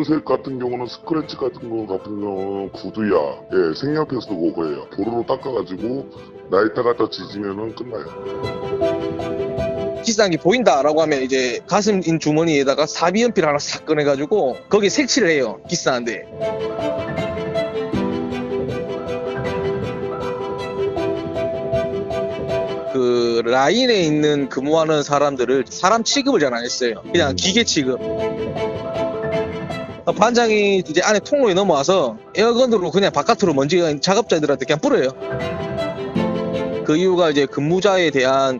검은색 같은 경우는 스크래치 같은 경우는 구두야. 예, 색연필 쓰고 그래요. 도로로 닦아가지고 나이타 갖다 지지면은 끝나요. 비싼 게 보인다라고 하면 이제 가슴 인 주머니에다가 사비연필 하나 싹 꺼내가지고 거기에 색칠을 해요. 비싼데. 그 라인에 있는 근무하는 사람들을 사람 취급을 잘 안 했어요. 그냥 기계 취급. 반장이 이제 안에 통로에 넘어와서 에어건으로 그냥 바깥으로 먼지가 작업자들한테 그냥 뿌려요. 그 이유가 이제 근무자에 대한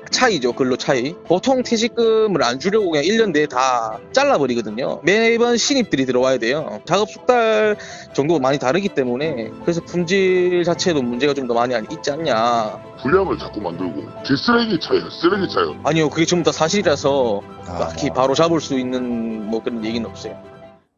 차이죠. 근로 차이. 보통 퇴직금을 안 주려고 그냥 1년 내에 다 잘라버리거든요. 매번 신입들이 들어와야 돼요. 작업 숙달 정도가 많이 다르기 때문에 그래서 품질 자체도 문제가 좀 더 많이 있지 않냐. 불량을 자꾸 만들고 쓰레기 차요. 쓰레기 차요. 아니요, 그게 전부 다 사실이라서 아. 딱히 바로 잡을 수 있는 뭐 그런 얘기는 없어요.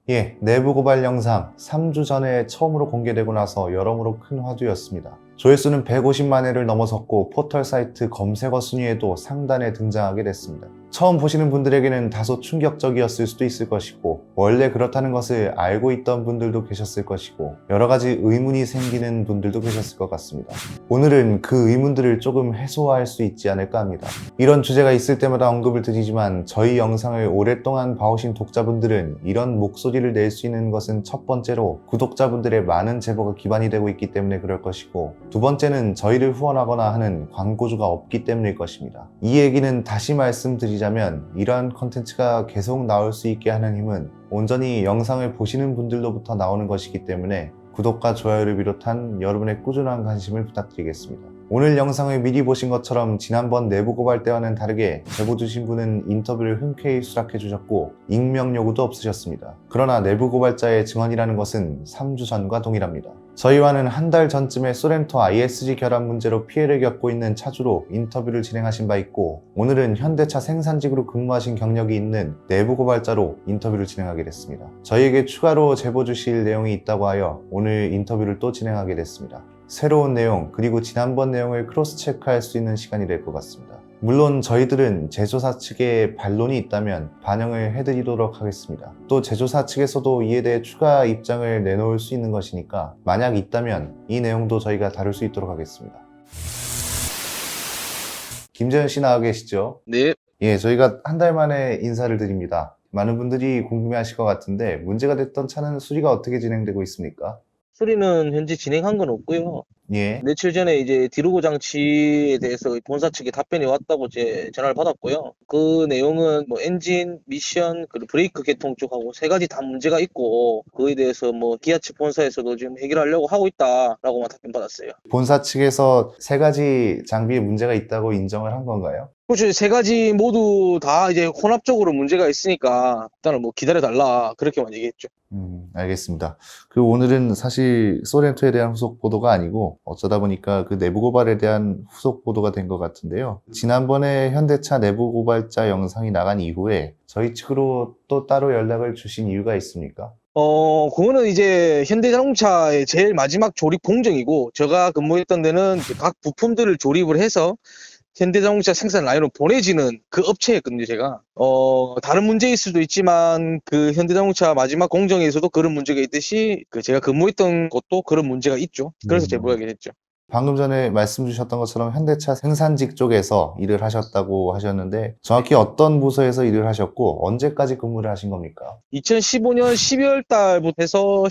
예, 내부 고발 영상 3주 전에 처음으로 공개되고 나서 여러모로 큰 화두였습니다. 조회수는 150만 회를 넘어섰고 포털 사이트 검색어 순위에도 상단에 등장하게 됐습니다. 처음 보시는 분들에게는 다소 충격적이었을 수도 있을 것이고 원래 그렇다는 것을 알고 있던 분들도 계셨을 것이고 여러 가지 의문이 생기는 분들도 계셨을 것 같습니다. 오늘은 그 의문들을 조금 해소할 수 있지 않을까 합니다. 이런 주제가 있을 때마다 언급을 드리지만 저희 영상을 오랫동안 봐오신 독자분들은 이런 목소리를 낼 수 있는 것은 첫 번째로 구독자분들의 많은 제보가 기반이 되고 있기 때문에 그럴 것이고 두 번째는 저희를 후원하거나 하는 광고주가 없기 때문일 것입니다. 이 얘기는 다시 말씀드리자면 이러한 컨텐츠가 계속 나올 수 있게 하는 힘은 온전히 영상을 보시는 분들로부터 나오는 것이기 때문에 구독과 좋아요를 비롯한 여러분의 꾸준한 관심을 부탁드리겠습니다. 오늘 영상을 미리 보신 것처럼 지난번 내부 고발 때와는 다르게 제보 주신 분은 인터뷰를 흔쾌히 수락해 주셨고 익명 요구도 없으셨습니다. 그러나 내부 고발자의 증언이라는 것은 3주 전과 동일합니다. 저희와는 한 달 전쯤에 소렌토 ISG 결함 문제로 피해를 겪고 있는 차주로 인터뷰를 진행하신 바 있고 오늘은 현대차 생산직으로 근무하신 경력이 있는 내부 고발자로 인터뷰를 진행하게 됐습니다. 저희에게 추가로 제보 주실 내용이 있다고 하여 오늘 인터뷰를 또 진행하게 됐습니다. 새로운 내용 그리고 지난번 내용을 크로스 체크할 수 있는 시간이 될 것 같습니다. 물론 저희들은 제조사 측에 반론이 있다면 반영을 해드리도록 하겠습니다. 또 제조사 측에서도 이에 대해 추가 입장을 내놓을 수 있는 것이니까 만약 있다면 이 내용도 저희가 다룰 수 있도록 하겠습니다. 김재현 씨 나와 계시죠? 네. 예, 저희가 한 달 만에 인사를 드립니다. 많은 분들이 궁금해하실 것 같은데 문제가 됐던 차는 수리가 어떻게 진행되고 있습니까? 수리는 현재 진행한 건 없고요. 예, 며칠 전에 이제 디루고 장치에 대해서 본사 측에 답변이 왔다고 제 전화를 받았고요. 그 내용은 뭐 엔진, 미션, 그리고 브레이크 계통 쪽하고 세 가지 다 문제가 있고 그에 대해서 뭐 기아 측 본사에서도 지금 해결하려고 하고 있다라고만 답변 받았어요. 본사 측에서 세 가지 장비에 문제가 있다고 인정을 한 건가요? 그렇죠. 세 가지 모두 다 이제 혼합적으로 문제가 있으니까 일단은 뭐 기다려달라 그렇게만 얘기했죠. 알겠습니다. 오늘은 사실 소렌토에 대한 후속 보도가 아니고 어쩌다 보니까 그 내부 고발에 대한 후속 보도가 된 것 같은데요. 지난번에 현대차 내부 고발자 영상이 나간 이후에 저희 측으로 또 따로 연락을 주신 이유가 있습니까? 그거는 이제 현대자동차의 제일 마지막 조립 공정이고 제가 근무했던 데는 이제 각 부품들을 조립을 해서 현대자동차 생산 라인으로 보내지는 그 업체였거든요, 제가. 다른 문제일 수도 있지만, 그 현대자동차 마지막 공정에서도 그런 문제가 있듯이, 그 제가 근무했던 곳도 그런 문제가 있죠. 그래서 제보하게 됐죠. 방금 전에 말씀 주셨던 것처럼 현대차 생산직 쪽에서 일을 하셨다고 하셨는데 정확히 어떤 부서에서 일을 하셨고 언제까지 근무를 하신 겁니까? 2015년 12월 달부터 해서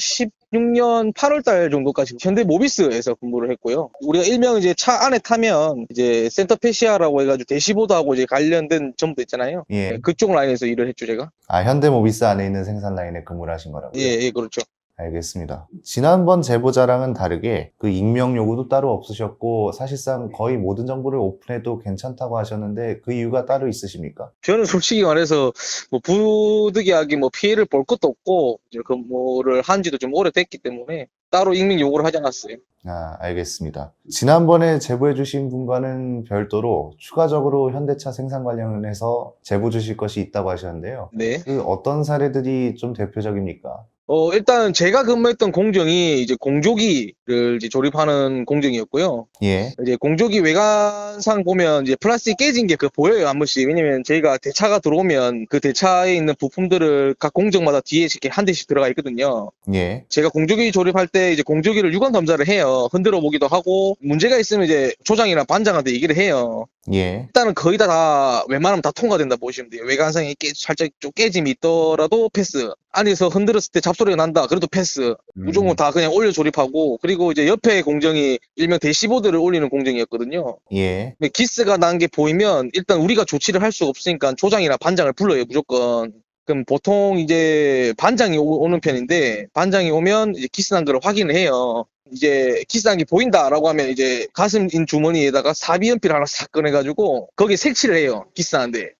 16년 8월 달 정도까지 현대 모비스에서 근무를 했고요. 우리가 일명 이제 차 안에 타면 이제 센터페시아라고 해가지고 대시보드하고 이제 관련된 전부 있잖아요. 예. 네, 그쪽 라인에서 일을 했죠, 제가. 아, 현대모비스 안에 있는 생산 라인에 근무를 하신 거라고요? 예, 그렇죠. 알겠습니다. 지난번 제보자랑은 다르게 그 익명 요구도 따로 없으셨고 사실상 거의 모든 정보를 오픈해도 괜찮다고 하셨는데 그 이유가 따로 있으십니까? 저는 솔직히 말해서 뭐 부득이하게 뭐 피해를 볼 것도 없고 이제 근무를 한 지도 좀 오래됐기 때문에 따로 익명 요구를 하지 않았어요. 아, 알겠습니다. 지난번에 제보해 주신 분과는 별도로 추가적으로 현대차 생산 관련해서 제보 주실 것이 있다고 하셨는데요. 네. 그 어떤 사례들이 좀 대표적입니까? 일단 제가 근무했던 공정이 이제 공조기를 이제 조립하는 공정이었고요. 예, 이제 공조기 외관상 보면 이제 플라스틱 깨진 게 보여요, 한 번씩. 왜냐면 저희가 대차가 들어오면 그 대차에 있는 부품들을 각 공정마다 뒤에 이렇게 한 대씩 들어가 있거든요. 예, 제가 공조기 조립할 때 이제 공조기를 유관 검사를 해요. 흔들어 보기도 하고, 문제가 있으면 이제 조장이나 반장한테 얘기를 해요. 예, 일단은 거의 다 웬만하면 다 통과된다 보시면 돼요. 외관상에 살짝 좀 깨짐이 있더라도 패스. 안에서 흔들었을 때 잡소리가 난다. 그래도 패스. 무조건 다 그냥 올려 조립하고, 그리고 이제 옆에 공정이 일명 대시보드를 올리는 공정이었거든요. 예, 근데 기스가 난 게 보이면 일단 우리가 조치를 할 수가 없으니까 조장이나 반장을 불러요, 무조건. 그럼 보통 이제 반장이 오는 편인데, 반장이 오면 이제 기스 난 거를 확인을 해요. 이제 기스 난 게 보인다라고 하면 이제 가슴인 주머니에다가 사비연필 하나 싹 꺼내가지고 거기에 색칠을 해요, 기스 나는데.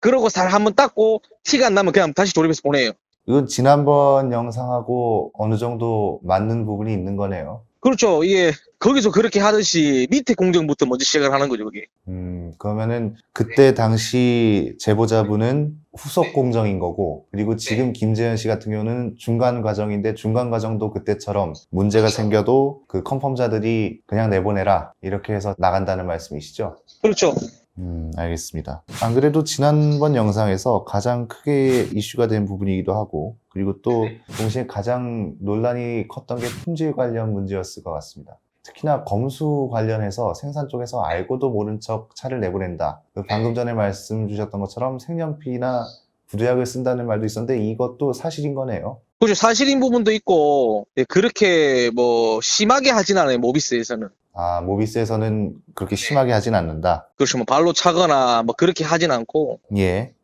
그러고 살 한번 닦고 티가 안 나면 그냥 다시 조립해서 보내요. 이건 지난번 영상하고 어느 정도 맞는 부분이 있는 거네요. 그렇죠. 이게 거기서 그렇게 하듯이 밑에 공정부터 먼저 시작을 하는 거죠, 그게. 그러면은 그때 당시 제보자분은 후속 공정인 거고, 그리고 지금 김재현 씨 같은 경우는 중간 과정인데, 중간 과정도 그때처럼 문제가 생겨도 그 컨펌자들이 그냥 내보내라, 이렇게 해서 나간다는 말씀이시죠? 그렇죠. 알겠습니다. 안 그래도 지난번 영상에서 가장 크게 이슈가 된 부분이기도 하고, 그리고 또 동시에 가장 논란이 컸던 게 품질 관련 문제였을 것 같습니다. 특히나 검수 관련해서 생산 쪽에서 알고도 모른 척 차를 내보낸다. 방금 전에 말씀 주셨던 것처럼 색연필이나 구두약을 쓴다는 말도 있었는데 이것도 사실인 거네요. 그렇죠. 사실인 부분도 있고, 그렇게 뭐 심하게 하진 않아요, 모비스에서는. 아, 모비스에서는 그렇게 심하게 하진 않는다. 그렇죠. 뭐 발로 차거나 뭐 그렇게 하진 않고, 예,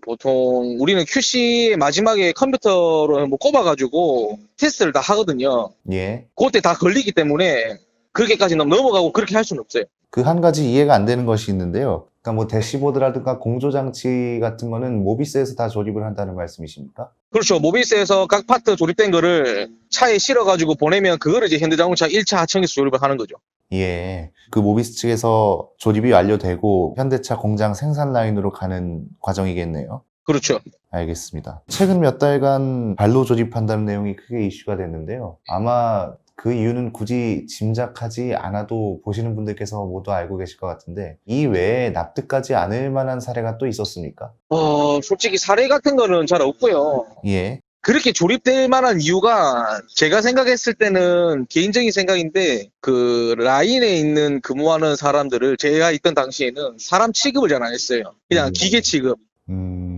보통 우리는 QC 마지막에 컴퓨터로 뭐 꼽아가지고 테스트를 다 하거든요. 예. 그때 다 걸리기 때문에 그렇게까지 넘어가고 그렇게 할 수는 없어요. 그 한 가지 이해가 안 되는 것이 있는데요. 그러니까 뭐 대시보드라든가 공조장치 같은 거는 모비스에서 다 조립을 한다는 말씀이십니까? 그렇죠. 모비스에서 각 파트 조립된 거를 차에 실어가지고 보내면 그거를 이제 현대자동차 1차 하청에서 조립을 하는 거죠. 예. 그 모비스 측에서 조립이 완료되고 현대차 공장 생산 라인으로 가는 과정이겠네요. 그렇죠. 알겠습니다. 최근 몇 달간 발로 조립한다는 내용이 크게 이슈가 됐는데요. 아마 그 이유는 굳이 짐작하지 않아도 보시는 분들께서 모두 알고 계실 것 같은데 이 외에 납득하지 않을 만한 사례가 또 있었습니까? 솔직히 사례 같은 거는 잘 없고요. 예, 그렇게 조립될 만한 이유가 제가 생각했을 때는 개인적인 생각인데 그 라인에 있는 근무하는 사람들을 제가 있던 당시에는 사람 취급을 잘 안 했어요. 그냥 기계 취급.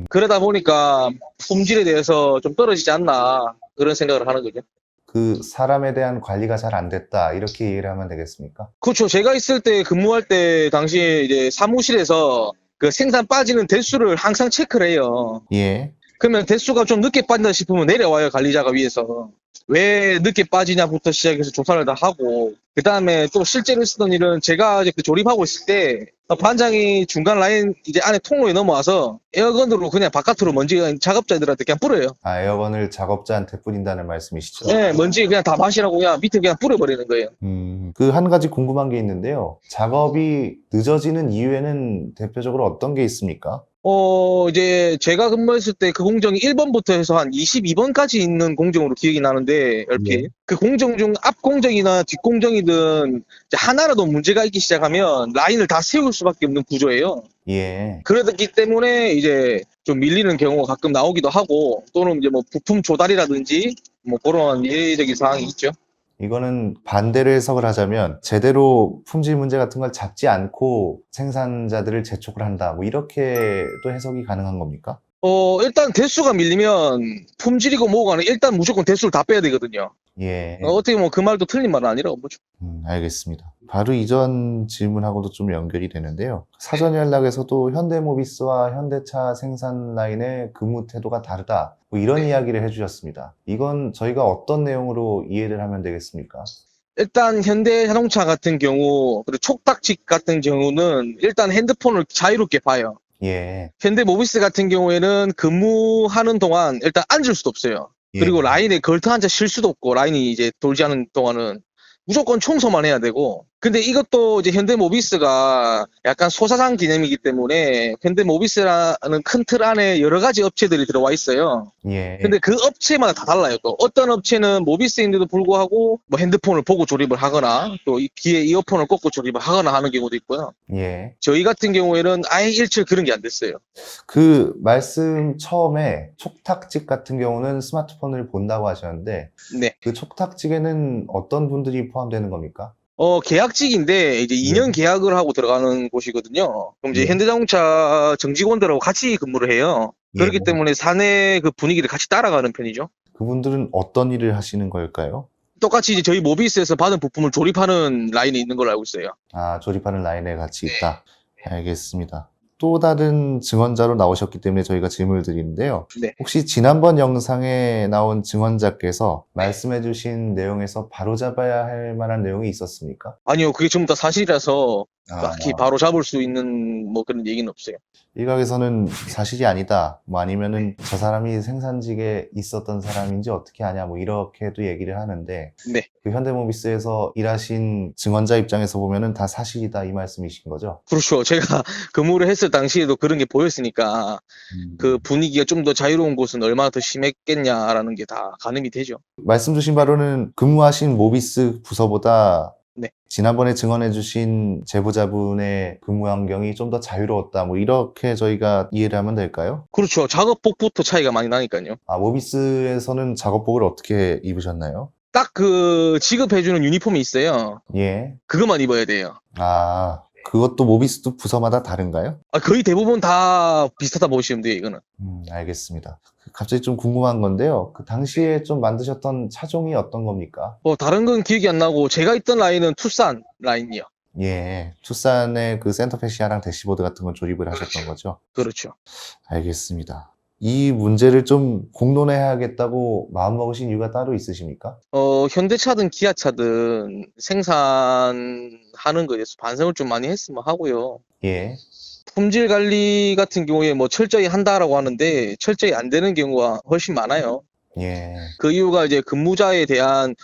그러다 보니까 품질에 대해서 좀 떨어지지 않나 그런 생각을 하는 거죠. 그 사람에 대한 관리가 잘 안 됐다 이렇게 이해를 하면 되겠습니까? 그렇죠. 제가 있을 때 근무할 때 당시에 이제 사무실에서 그 생산 빠지는 대수를 항상 체크를 해요. 예, 그러면 대수가 좀 늦게 빠진다 싶으면 내려와요, 관리자가 위에서. 왜 늦게 빠지냐부터 시작해서 조사를 다 하고, 그 다음에 또 실제로 있었던 일은 제가 이제 그 조립하고 있을 때 반장이 중간 라인 이제 안에 통로에 넘어와서 에어건으로 그냥 바깥으로 먼지 작업자들한테 그냥 뿌려요. 아, 에어건을 작업자한테 뿌린다는 말씀이시죠? 네, 먼지 그냥 다 마시라고 그냥 밑에 그냥 뿌려버리는 거예요. 그 한 가지 궁금한 게 있는데요. 작업이 늦어지는 이유에는 대표적으로 어떤 게 있습니까? 이제 제가 근무했을 때 그 공정이 1번부터 해서 한 22번까지 있는 공정으로 기억이 나는데, 얼핏. 네. 그 공정 중 앞 공정이나 뒷 공정이든 이제 하나라도 문제가 있기 시작하면 라인을 다 세울 수밖에 없는 구조예요. 예. 그렇기 때문에 이제 좀 밀리는 경우가 가끔 나오기도 하고, 또는 이제 뭐 부품 조달이라든지 뭐 그런 예외적인 상황이 있죠. 이거는 반대로 해석을 하자면 제대로 품질 문제 같은 걸 잡지 않고 생산자들을 재촉을 한다. 뭐 이렇게도 해석이 가능한 겁니까? 일단 대수가 밀리면 품질이고 뭐가 아니라 일단 무조건 대수를 다 빼야 되거든요. 예. 어떻게 뭐 그 말도 틀린 말은 아니라고 보죠. 알겠습니다. 바로 이전 질문하고도 좀 연결이 되는데요. 사전 연락에서도 현대모비스와 현대차 생산 라인의 근무 태도가 다르다. 뭐 이런 이야기를 해주셨습니다. 이건 저희가 어떤 내용으로 이해를 하면 되겠습니까? 일단 현대자동차 같은 경우, 그리고 촉탁직 같은 경우는 일단 핸드폰을 자유롭게 봐요. 예. 현대모비스 같은 경우에는 근무하는 동안 일단 앉을 수도 없어요. 예. 그리고 라인에 걸터 앉아 쉴 수도 없고, 라인이 이제 돌지 않은 동안은 무조건 청소만 해야 되고, 근데 이것도 이제 현대모비스가 약간 소사상 개념이기 때문에 현대모비스라는 큰 틀 안에 여러 가지 업체들이 들어와 있어요. 예. 근데 그 업체마다 다 달라요. 또 어떤 업체는 모비스인데도 불구하고 뭐 핸드폰을 보고 조립을 하거나 또 귀에 이어폰을 꽂고 조립을 하거나 하는 경우도 있고요. 예. 저희 같은 경우에는 아예 일체 그런 게 안 됐어요. 그 말씀 처음에 촉탁직 같은 경우는 스마트폰을 본다고 하셨는데 네. 그 촉탁직에는 어떤 분들이 포함되는 겁니까? 계약직인데 이제 2년 계약을 하고 들어가는 곳이거든요. 그럼 이제 예. 현대자동차 정직원들하고 같이 근무를 해요. 그렇기 예. 때문에 사내 그 분위기를 같이 따라가는 편이죠. 그분들은 어떤 일을 하시는 걸까요? 똑같이 이제 저희 모비스에서 받은 부품을 조립하는 라인이 있는 걸로 알고 있어요. 아, 조립하는 라인에 같이 있다. 알겠습니다. 또 다른 증언자로 나오셨기 때문에 저희가 질문을 드리는데요. 네. 혹시 지난번 영상에 나온 증언자께서 말씀해주신 내용에서 바로잡아야 할 만한 내용이 있었습니까? 아니요, 그게 전부 다 사실이라서 아, 딱히 바로 잡을 수 있는 뭐 그런 얘기는 없어요. 일각에서는 사실이 아니다, 뭐 아니면은 저 사람이 생산직에 있었던 사람인지 어떻게 아냐, 뭐 이렇게도 얘기를 하는데 네. 그 현대모비스에서 일하신 증언자 입장에서 보면은 다 사실이다 이 말씀이신 거죠? 그렇죠. 제가 근무를 했을 당시에도 그런 게 보였으니까 그 분위기가 좀 더 자유로운 곳은 얼마나 더 심했겠냐라는 게 다 가늠이 되죠. 말씀 주신 바로는 근무하신 모비스 부서보다 네. 지난번에 증언해주신 제보자분의 근무 환경이 좀 더 자유로웠다, 뭐 이렇게 저희가 이해를 하면 될까요? 그렇죠. 작업복부터 차이가 많이 나니까요. 아, 모비스에서는 작업복을 어떻게 입으셨나요? 딱 그 지급해주는 유니폼이 있어요. 예. 그것만 입어야 돼요. 아, 그것도 모비스도 부서마다 다른가요? 거의 대부분 다 비슷하다 보시면 돼요, 이거는. 알겠습니다. 갑자기 좀 궁금한 건데요. 그 당시에 좀 만드셨던 차종이 어떤 겁니까? 다른 건 기억이 안 나고 제가 있던 라인은 투싼 라인이요. 예, 투싼의 그 센터페시아랑 대시보드 같은 건 조립을 하셨던 거죠? 그렇죠. 알겠습니다. 이 문제를 좀 공론화해야겠다고 마음먹으신 이유가 따로 있으십니까? 현대차든 기아차든 생산하는 거에 대해서 반성을 좀 많이 했으면 하고요. 예, 품질 관리 같은 경우에 뭐 철저히 한다라고 하는데 철저히 안 되는 경우가 훨씬 많아요. 예, 그 이유가 이제 근무자에 대한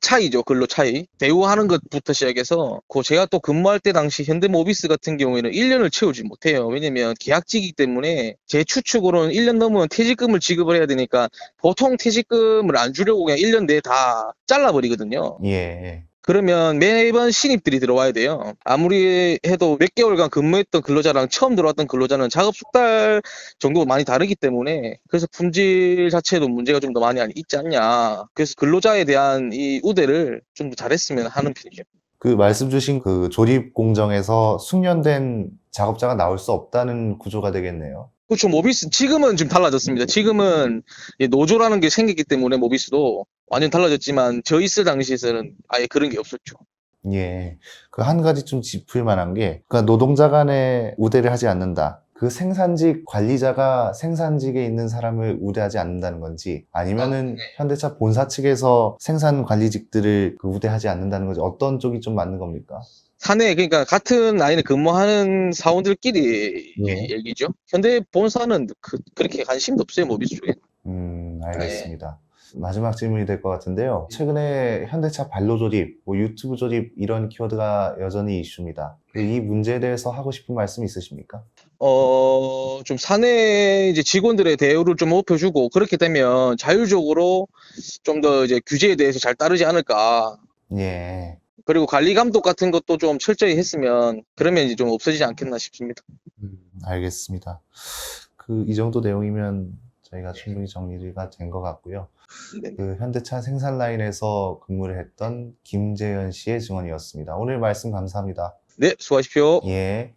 차이죠. 근로 차이. 대우하는 것부터 시작해서 제가 또 근무할 때 당시 현대모비스 같은 경우에는 1년을 채우지 못해요. 왜냐면 계약직이기 때문에 제 추측으로는 1년 넘으면 퇴직금을 지급을 해야 되니까 보통 퇴직금을 안 주려고 그냥 1년 내에 다 잘라버리거든요. 예, 그러면 매번 신입들이 들어와야 돼요. 아무리 해도 몇 개월간 근무했던 근로자랑 처음 들어왔던 근로자는 작업 속달 정도가 많이 다르기 때문에 그래서 품질 자체도 문제가 좀 더 많이 있지 않냐. 그래서 근로자에 대한 이 우대를 좀 더 잘했으면 하는 편이죠. 그 말씀 주신 그 조립 공정에서 숙련된 작업자가 나올 수 없다는 구조가 되겠네요. 그렇죠. 모비스 지금은 좀 달라졌습니다. 지금은 노조라는 게 생겼기 때문에 모비스도 완전 달라졌지만 저 있을 당시에서는 아예 그런 게 없었죠. 예, 그 한 가지 좀 짚을 만한 게, 그러니까 노동자 간에 우대를 하지 않는다. 그 생산직 관리자가 생산직에 있는 사람을 우대하지 않는다는 건지, 아니면은 현대차 본사 측에서 생산 관리직들을 우대하지 않는다는 건지, 어떤 쪽이 좀 맞는 겁니까? 사내 그러니까 같은 라인에 근무하는 사원들끼리 예. 얘기죠. 현대 본사는 그렇게 관심도 없어요, 모비스 쪽에. 알겠습니다. 마지막 질문이 될 것 같은데요. 최근에 현대차 반로 조립, 뭐 유튜브 조립 이런 키워드가 여전히 이슈입니다. 이 문제에 대해서 하고 싶은 말씀 있으십니까? 좀 사내 이제 직원들의 대우를 좀 높여주고 그렇게 되면 자율적으로 좀 더 이제 규제에 대해서 잘 따르지 않을까. 예, 그리고 관리 감독 같은 것도 좀 철저히 했으면 그러면 이제 좀 없어지지 않겠나 싶습니다. 알겠습니다. 이 정도 내용이면 저희가 충분히 정리가 된 것 같고요. 네. 그 현대차 생산 라인에서 근무를 했던 김재현 씨의 증언이었습니다. 오늘 말씀 감사합니다. 네, 수고하십시오. 예.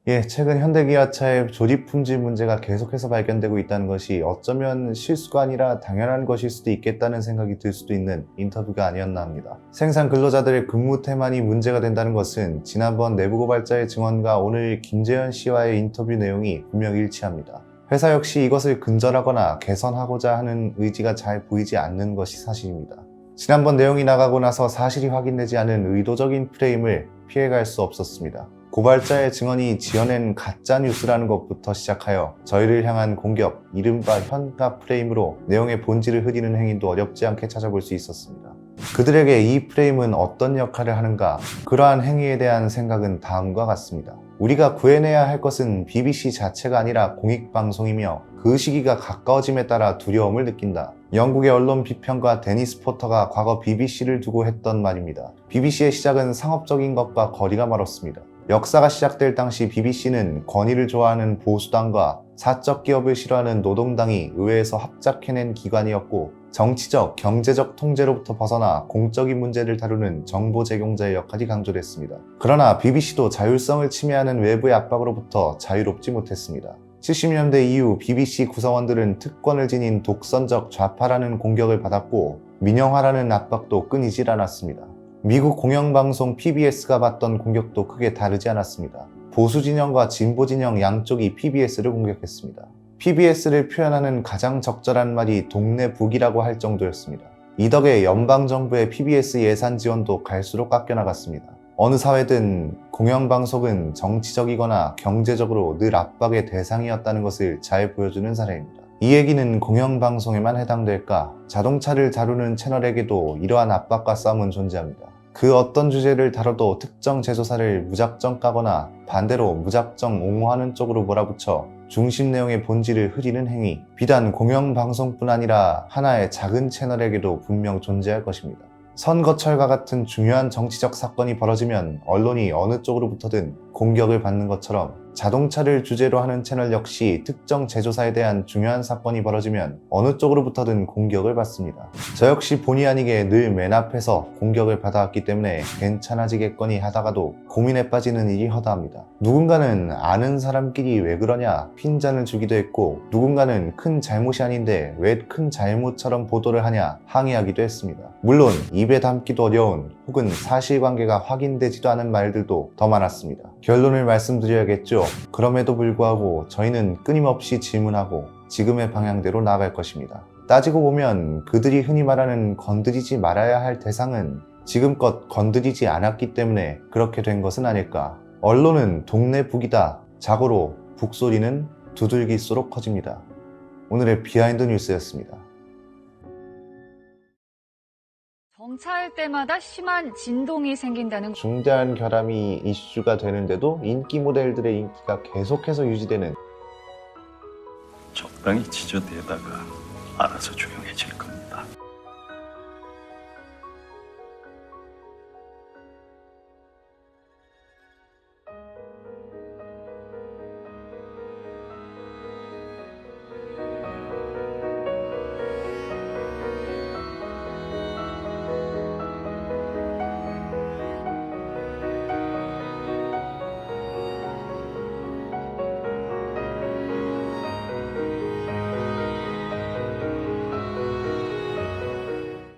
예, 최근 현대기아차의 조립 품질 문제가 계속해서 발견되고 있다는 것이 어쩌면 실수가 아니라 당연한 것일 수도 있겠다는 생각이 들 수도 있는 인터뷰가 아니었나 합니다. 생산 근로자들의 근무 태만이 문제가 된다는 것은 지난번 내부고발자의 증언과 오늘 김재현 씨와의 인터뷰 내용이 분명 일치합니다. 회사 역시 이것을 근절하거나 개선하고자 하는 의지가 잘 보이지 않는 것이 사실입니다. 지난번 내용이 나가고 나서 사실이 확인되지 않은 의도적인 프레임을 피해갈 수 없었습니다. 고발자의 증언이 지어낸 가짜뉴스라는 것부터 시작하여 저희를 향한 공격, 이른바 현가 프레임으로 내용의 본질을 흐리는 행위도 어렵지 않게 찾아볼 수 있었습니다. 그들에게 이 프레임은 어떤 역할을 하는가? 그러한 행위에 대한 생각은 다음과 같습니다. 우리가 구해내야 할 것은 BBC 자체가 아니라 공익방송이며 그 시기가 가까워짐에 따라 두려움을 느낀다. 영국의 언론 비평가 데니스 포터가 과거 BBC를 두고 했던 말입니다. BBC의 시작은 상업적인 것과 거리가 멀었습니다. 역사가 시작될 당시 BBC는 권위를 좋아하는 보수당과 사적 기업을 싫어하는 노동당이 의회에서 합작해낸 기관이었고 정치적, 경제적 통제로부터 벗어나 공적인 문제를 다루는 정보 제공자의 역할이 강조됐습니다. 그러나 BBC도 자율성을 침해하는 외부의 압박으로부터 자유롭지 못했습니다. 70년대 이후 BBC 구성원들은 특권을 지닌 독선적 좌파라는 공격을 받았고 민영화라는 압박도 끊이질 않았습니다. 미국 공영방송 PBS가 받던 공격도 크게 다르지 않았습니다. 보수 진영과 진보 진영 양쪽이 PBS를 공격했습니다. PBS를 표현하는 가장 적절한 말이 동네북이라고 할 정도였습니다. 이 덕에 연방정부의 PBS 예산 지원도 갈수록 깎여나갔습니다. 어느 사회든 공영방송은 정치적이거나 경제적으로 늘 압박의 대상이었다는 것을 잘 보여주는 사례입니다. 이 얘기는 공영방송에만 해당될까? 자동차를 다루는 채널에게도 이러한 압박과 싸움은 존재합니다. 그 어떤 주제를 다뤄도 특정 제조사를 무작정 까거나 반대로 무작정 옹호하는 쪽으로 몰아붙여 중심 내용의 본질을 흐리는 행위, 비단 공영방송뿐 아니라 하나의 작은 채널에게도 분명 존재할 것입니다. 선거철과 같은 중요한 정치적 사건이 벌어지면 언론이 어느 쪽으로부터든 공격을 받는 것처럼 자동차를 주제로 하는 채널 역시 특정 제조사에 대한 중요한 사건이 벌어지면 어느 쪽으로부터든 공격을 받습니다. 저 역시 본의 아니게 늘 맨 앞에서 공격을 받아왔기 때문에 괜찮아지겠거니 하다가도 고민에 빠지는 일이 허다합니다. 누군가는 아는 사람끼리 왜 그러냐 핀잔을 주기도 했고 누군가는 큰 잘못이 아닌데 왜 큰 잘못처럼 보도를 하냐 항의하기도 했습니다. 물론 입에 담기도 어려운 혹은 사실관계가 확인되지도 않은 말들도 더 많았습니다. 결론을 말씀드려야겠죠. 그럼에도 불구하고 저희는 끊임없이 질문하고 지금의 방향대로 나아갈 것입니다. 따지고 보면 그들이 흔히 말하는 건드리지 말아야 할 대상은 지금껏 건드리지 않았기 때문에 그렇게 된 것은 아닐까. 언론은 동네 북이다. 자고로 북소리는 두들길수록 커집니다. 오늘의 비하인드 뉴스였습니다. 정차할 때마다 심한 진동이 생긴다는 중대한 결함이 이슈가 되는데도 인기 모델들의 인기가 계속해서 유지되는 적당히 지저대다가